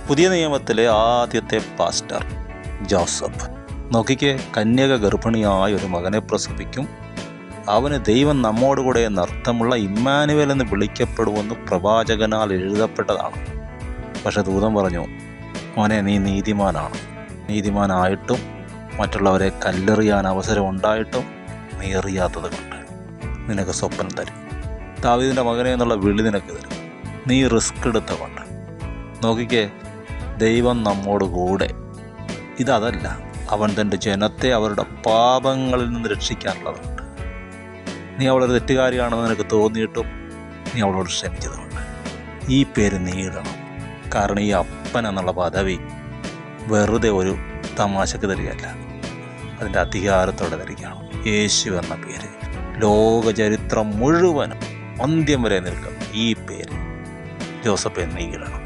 പുതിയ നിയമത്തിലെ ആദ്യത്തെ പാസ്റ്റർ ജോസഫ്. നോക്കിക്കേ, കന്യക ഗർഭിണിയായ ഒരു മകനെ പ്രസവിക്കും, അവന് ദൈവം നമ്മോടുകൂടെ എന്നർത്ഥമുള്ള ഇമ്മാനുവേൽ എന്ന് വിളിക്കപ്പെടുമെന്ന് പ്രവാചകനാൽ എഴുതപ്പെട്ടതാണ്. പക്ഷെ ദൂതൻ പറഞ്ഞു, മോനെ, നീ നീതിമാനാണ്. നീതിമാനായിട്ടും മറ്റുള്ളവരെ കല്ലെറിയാൻ അവസരം ഉണ്ടായിട്ടും നീ എറിയാത്തത് കൊണ്ട് നിനക്ക് സ്വപ്നം തരും. ദാവീദിൻ്റെ മകനെ എന്നുള്ള വിളി നിനക്ക് തരും. നീ റിസ്ക് എടുത്ത കൊണ്ട്. നോക്കിക്കേ, ദൈവം നമ്മോട് കൂടെ. ഇതല്ല, അവൻ തൻ്റെ ജനത്തെ അവരുടെ പാപങ്ങളിൽ നിന്ന് രക്ഷിക്കാനുള്ളതുണ്ട്. നീ അവളൊരു തെറ്റുകാരിയാണെന്ന് നിനക്ക് തോന്നിയിട്ടും നീ അവളോട് ക്ഷമിച്ചതുകൊണ്ട് ഈ പേര് നീ ഇടണം. കാരണം ഈ അപ്പൻ എന്നുള്ള പദവി വെറുതെ ഒരു തമാശക്ക് തരികയല്ല, അതിൻ്റെ അധികാരത്തോടെ തരികയാണ്. യേശു എന്ന പേര് ലോകചരിത്രം മുഴുവനും അന്ത്യം വരെ നിൽക്കും. ഈ പേര് ജോസഫ് നീ ഇടണം.